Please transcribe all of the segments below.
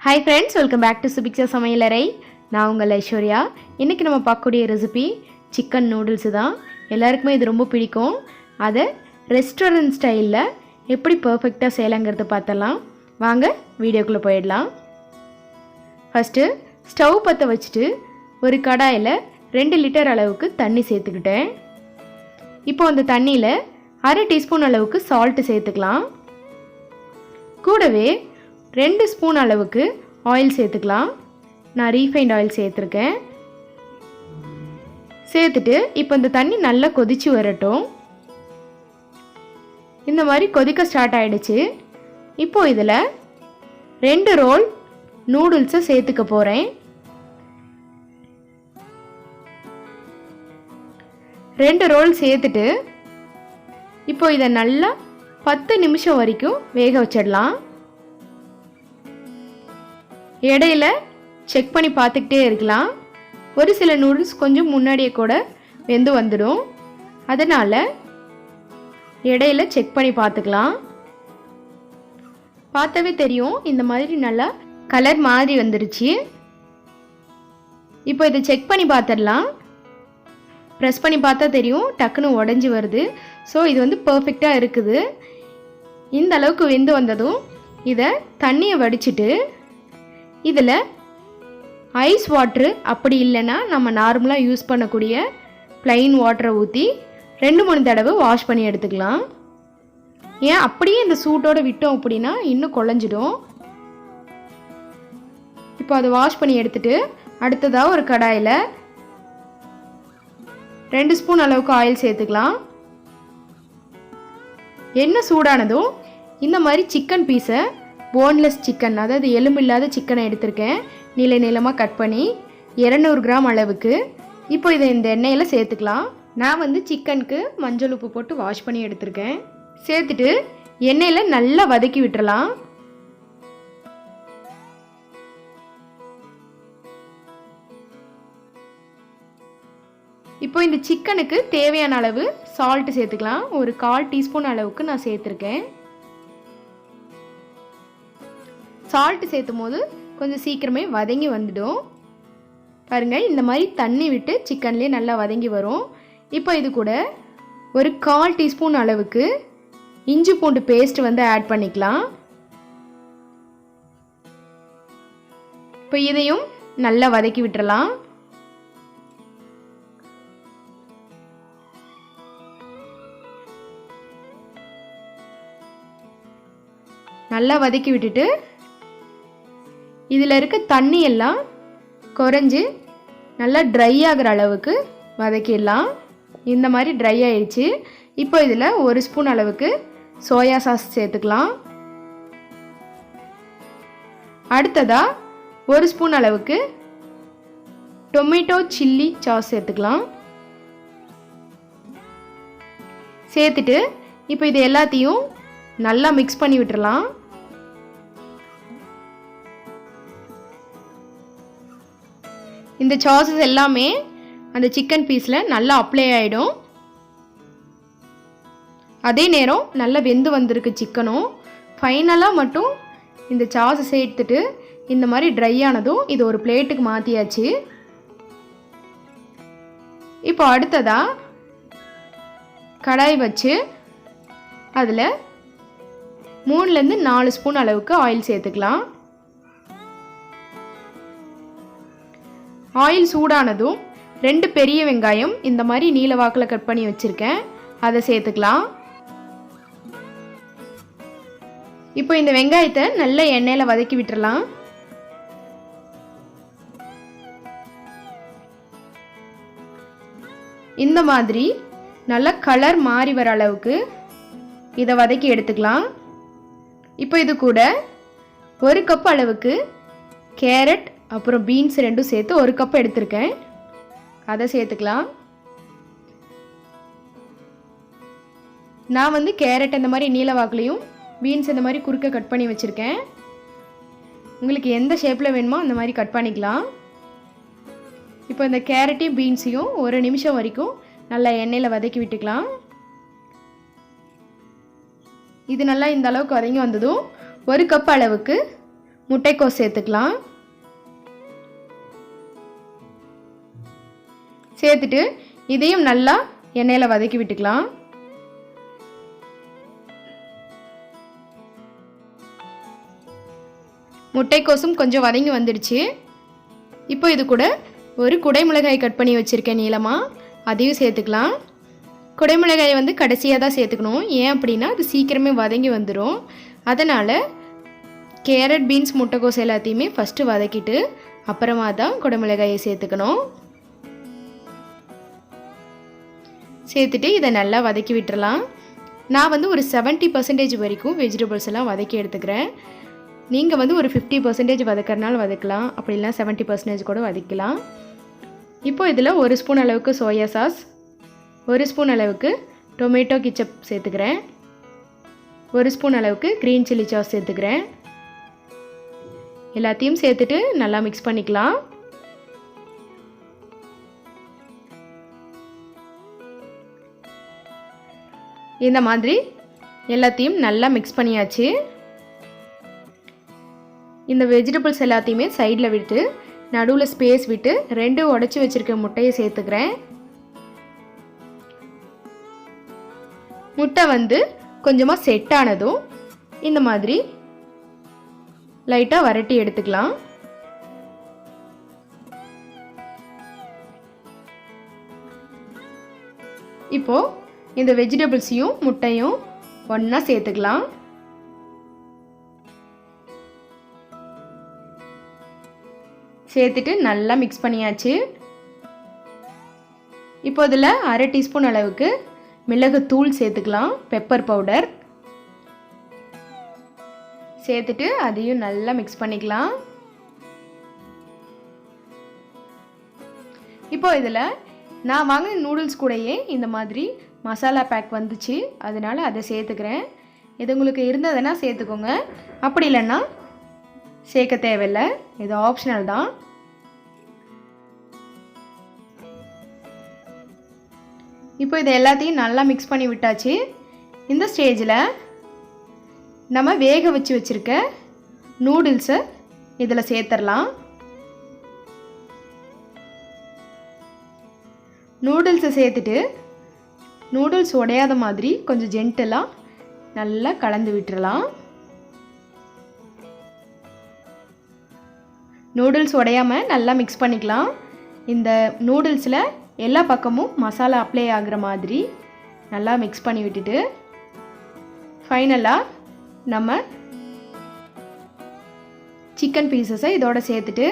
Hi friends, welcome back to Subhiksha Samayalarai. நான் உங்கள் ஐஸ்வர்யா. இன்றைக்கி நம்ம பார்க்கக்கூடிய ரெசிபி சிக்கன் நூடுல்ஸு தான். எல்லாருக்குமே இது ரொம்ப பிடிக்கும். அதை ரெஸ்டாரண்ட் ஸ்டைலில் எப்படி பர்ஃபெக்டாக செய்யலாங்கிறத பார்த்தலாம். வாங்க வீடியோக்குள்ளே போயிடலாம். ஃபஸ்ட்டு ஸ்டவ் பற்ற வச்சுட்டு ஒரு கடாயில் 2 லிட்டர் அளவுக்கு தண்ணி சேர்த்துக்கிட்டேன். இப்போ அந்த தண்ணியில் 1/2 டீஸ்பூன் அளவுக்கு சால்ட்டு சேர்த்துக்கலாம். கூடவே 2 ஸ்பூன் அளவுக்கு ஆயில் சேர்த்துக்கலாம். நான் ரீஃபைண்ட் ஆயில் சேர்த்துருக்கேன். சேர்த்துட்டு இப்போ இந்த தண்ணி நல்லா கொதிச்சு வரட்டும். இந்த மாதிரி கொதிக்க ஸ்டார்ட் ஆகிடுச்சு. இப்போ இதில் 2 ரோல் நூடுல்ஸை சேர்த்துக்க போகிறேன். 2 ரோல் சேர்த்துட்டு இப்போ இதை நல்லா 10 நிமிஷம் வரைக்கும் வேக வச்சிடலாம். இடையில செக் பண்ணி பார்த்துக்கிட்டே இருக்கலாம். ஒரு சில நூடுல்ஸ் கொஞ்சம் முன்னாடியே கூட வெந்து வந்துடும். அதனால் இடையில செக் பண்ணி பார்த்துக்கலாம். பார்த்தாவே தெரியும் இந்த மாதிரி நல்லா கலர் மாதிரி வந்துருச்சு. இப்போ இதை செக் பண்ணி பார்த்துடலாம். ப்ரெஸ் பண்ணி பார்த்தா தெரியும் டக்குன்னு உடஞ்சி வருது. ஸோ இது வந்து பர்ஃபெக்டாக இருக்குது. இந்த அளவுக்கு வெந்து வந்ததும் இதை தண்ணியை வடிச்சிட்டு இதில் ஐஸ் வாட்ரு அப்படி இல்லைன்னா நம்ம நார்மலாக யூஸ் பண்ணக்கூடிய ப்ளைன் வாட்டரை ஊற்றி 2-3 தடவை வாஷ் பண்ணி எடுத்துக்கலாம். ஏன் அப்படியே இந்த சூட்டோடு விட்டோம் அப்படின்னா இன்னும் குழஞ்சிடும். இப்போ அதை வாஷ் பண்ணி எடுத்துட்டு அடுத்ததாக ஒரு கடாயில் 2 ஸ்பூன் அளவுக்கு ஆயில் சேர்த்துக்கலாம். எண்ணெய் சூடானதும் இந்த மாதிரி சிக்கன் பீஸை போன்லெஸ் சிக்கன், அதாவது எலும்பில்லாத சிக்கனை எடுத்திருக்கேன். நீளமாக கட் பண்ணி 200 கிராம் அளவுக்கு. இப்போ இதை இந்த எண்ணெயில் சேர்த்துக்கலாம். நான் வந்து சிக்கனுக்கு மஞ்சள் உப்பு போட்டு வாஷ் பண்ணி எடுத்திருக்கேன். சேர்த்துட்டு எண்ணெயில் நல்லா வதக்கி விட்டுறலாம். இப்போ இந்த சிக்கனுக்கு தேவையான அளவு சால்ட்டு சேர்த்துக்கலாம். ஒரு 1/4 டீஸ்பூன் அளவுக்கு நான் சேர்த்துருக்கேன். சால்ட்டு சேர்த்தும் போது கொஞ்சம் சீக்கிரமே வதங்கி வந்துடும். பாருங்கள், இந்த மாதிரி தண்ணி விட்டு சிக்கன்லேயே நல்லா வதங்கி வரும். இப்போ இது கூட ஒரு 1/4 டீஸ்பூன் அளவுக்கு இஞ்சி பூண்டு பேஸ்ட் வந்து ஆட் பண்ணிக்கலாம். இப்போ இதையும் நல்லா வதக்கி விட்டுறலாம். நல்லா வதக்கி விட்டுட்டு இதில் இருக்க தண்ணி எல்லாம் குறைஞ்சி நல்லா ட்ரை ஆகிற அளவுக்கு வதக்கிடலாம். இந்த மாதிரி ட்ரை ஆயிடுச்சு. இப்போ இதில் 1 ஸ்பூன் அளவுக்கு சோயா சாஸ் சேர்த்துக்கலாம். அடுத்ததாக 1 ஸ்பூன் அளவுக்கு டொமேட்டோ சில்லி சாஸ் சேர்த்துக்கலாம். சேர்த்துட்டு இப்போ இது எல்லாத்தையும் நல்லா மிக்ஸ் பண்ணி விட்டுறலாம். இந்த சாஸஸ் எல்லாமே அந்த சிக்கன் பீஸில் நல்லா அப்ளை ஆகிடும். அதே நேரம் நல்லா வெந்து வந்திருக்கு சிக்கனும். ஃபைனலாக மட்டும் இந்த சாஸஸ் எடுத்துட்டு இந்த மாதிரி ட்ரை ஆனதும் இது ஒரு பிளேட்டுக்கு மாற்றியாச்சு. இப்போ அடுத்ததாக கடாய் வச்சு அதில் 3லேருந்து 4 ஸ்பூன் அளவுக்கு ஆயில் சேர்த்துக்கலாம். ஆயில் சூடானதும் 2 பெரிய வெங்காயம் இந்த மாதிரி நீல வாக்கில் கட் பண்ணி வச்சுருக்கேன், அதை சேர்த்துக்கலாம். இப்போ இந்த வெங்காயத்தை நல்ல எண்ணெயில் வதக்கி விட்டுறலாம். இந்த மாதிரி நல்ல கலர் மாறி வர அளவுக்கு இதை வதக்கி எடுத்துக்கலாம். இப்போ இது கூட 1 கப் அளவுக்கு கேரட் அப்புறம் பீன்ஸ் 2 சேர்த்து 1 கப் எடுத்திருக்கேன், அதை சேர்த்துக்கலாம். நான் வந்து கேரட் இந்த மாதிரி நீல வாக்குலையும் பீன்ஸ் இந்த மாதிரி குறுக்க கட் பண்ணி வச்சுருக்கேன். உங்களுக்கு எந்த ஷேப்பில் வேணுமோ அந்த மாதிரி கட் பண்ணிக்கலாம். இப்போ இந்த கேரட்டையும் பீன்ஸையும் 1 நிமிஷம் வரைக்கும் நல்லா எண்ணெயில் வதக்கி விட்டுக்கலாம். இது நல்லா இந்த அளவுக்கு வதங்கி வந்ததும் 1 கப் அளவுக்கு முட்டைக்கோஸ் சேர்த்துக்கலாம். சேர்த்துட்டு இதையும் நல்லா எண்ணெயில் வதக்கி விட்டுக்கலாம். முட்டைக்கோசும் கொஞ்சம் வதங்கி வந்துடுச்சு. இப்போ இது கூட ஒரு குடைமிளகாய் கட் பண்ணி வச்சுருக்கேன் நீளமாக, அதையும் சேர்த்துக்கலாம். குடைமிளகாயை வந்து கடைசியாக தான் சேர்த்துக்கணும். ஏன் அப்படின்னா அது சீக்கிரமே வதங்கி வந்துடும். அதனால் கேரட், பீன்ஸ், முட்டைக்கோஸ் எல்லாத்தையுமே ஃபஸ்ட்டு வதக்கிட்டு அப்புறமா தான் குடைமிளகாயை சேர்த்துக்கணும். சேர்த்துட்டு இதை நல்லா வதக்கி விட்டுறலாம். நான் வந்து ஒரு 70% வரைக்கும் வெஜிடபிள்ஸ் எல்லாம் வதக்கி எடுத்துக்கிறேன். நீங்கள் வந்து ஒரு 50% வதக்கிறனால வதக்கலாம், அப்படி இல்லைனா 70% கூட வதக்கலாம். இப்போ இதில் 1 ஸ்பூன் அளவுக்கு சோயா சாஸ், 1 ஸ்பூன் அளவுக்கு டொமேட்டோ கெச்சப் சேர்த்துக்கிறேன், 1 ஸ்பூன் அளவுக்கு க்ரீன் சில்லி சாஸ் சேர்த்துக்கிறேன். எல்லாத்தையும் சேர்த்துட்டு நல்லா மிக்ஸ் பண்ணிக்கலாம். இந்த மாதிரி எல்லாத்தையும் நல்லா மிக்ஸ் பண்ணியாச்சு. இந்த வெஜிடபிள்ஸ் எல்லாத்தையுமே சைடில் விட்டு நடுவில் ஸ்பேஸ் விட்டு 2 உடைச்சி வச்சுருக்க முட்டையை சேர்த்துக்கிறேன். முட்டை வந்து கொஞ்சமாக செட் ஆனதும் இந்த மாதிரி லைட்டாக வரட்டி எடுத்துக்கலாம். இப்போது இந்த வெஜிடபிள்ஸையும் முட்டையும் ஒன்றா சேர்த்துக்கலாம். சேர்த்துட்டு நல்லா மிக்ஸ் பண்ணியாச்சு. இப்போ இதில் 1/2 டீஸ்பூன் அளவுக்கு மிளகுத்தூள் சேர்த்துக்கலாம், பெப்பர் பவுடர் சேர்த்துட்டு அதையும் நல்லா மிக்ஸ் பண்ணிக்கலாம். இப்போ இதில் நான் வாங்கின நூடுல்ஸ் கூடயே இந்த மாதிரி மசாலா பேக் வந்துச்சு, அதனால் அதை சேர்த்துக்கிறேன். இது உங்களுக்கு இருந்ததுன்னா சேர்த்துக்கோங்க, அப்படி இல்லைன்னா சேர்க்க தேவையில்லை, இது ஆப்ஷனல் தான். இப்போ இதை எல்லாத்தையும் நல்லா மிக்ஸ் பண்ணி விட்டாச்சு. இந்த ஸ்டேஜில் நம்ம வேக வச்சு வச்சுருக்க நூடுல்ஸை இதில் சேர்த்துடலாம். நூடுல்ஸை சேர்த்துட்டு நூடுல்ஸ் உடையாத மாதிரி கொஞ்சம் ஜென்டலாக நல்லா கலந்து விட்டுறலாம். நூடுல்ஸ் உடையாமல் நல்லா மிக்ஸ் பண்ணிக்கலாம். இந்த நூடுல்ஸில் எல்லா பக்கமும் மசாலா அப்ளை ஆகிற மாதிரி நல்லா மிக்ஸ் பண்ணி விட்டுட்டு ஃபைனலாக நம்ம சிக்கன் பீசஸை இதோட சேர்த்துட்டு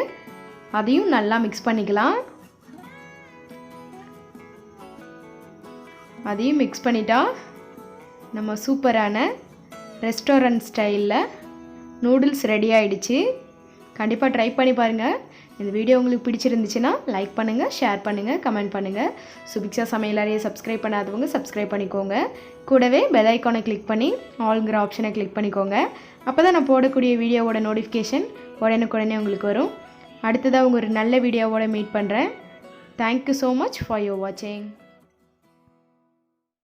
அதையும் நல்லா மிக்ஸ் பண்ணிக்கலாம். அதையும் மிக்ஸ் பண்ணிட்டா நம்ம சூப்பரான ரெஸ்டாரண்ட் ஸ்டைலில் நூடுல்ஸ் ரெடி ஆகிடுச்சு. கண்டிப்பாக ட்ரை பண்ணி பாருங்கள். இந்த வீடியோ உங்களுக்கு பிடிச்சிருந்துச்சுன்னா லைக் பண்ணுங்கள், ஷேர் பண்ணுங்கள், கமெண்ட் பண்ணுங்கள். சுபிக்ஷா சமையலறையை சப்ஸ்கிரைப் பண்ணாதவங்க சப்ஸ்கிரைப் பண்ணிக்கோங்க. கூடவே பெல் ஐக்கானை கிளிக் பண்ணி ஆல்ங்கிற ஆப்ஷனை கிளிக் பண்ணிக்கோங்க. அப்போ தான் நான் போடக்கூடிய வீடியோவோட நோட்டிஃபிகேஷன் உடனுக்குடனே உங்களுக்கு வரும். அடுத்ததாக உங்கள் ஒரு நல்ல வீடியோவோட மீட் பண்ணுறேன். Thank you so much for your வாட்சிங்.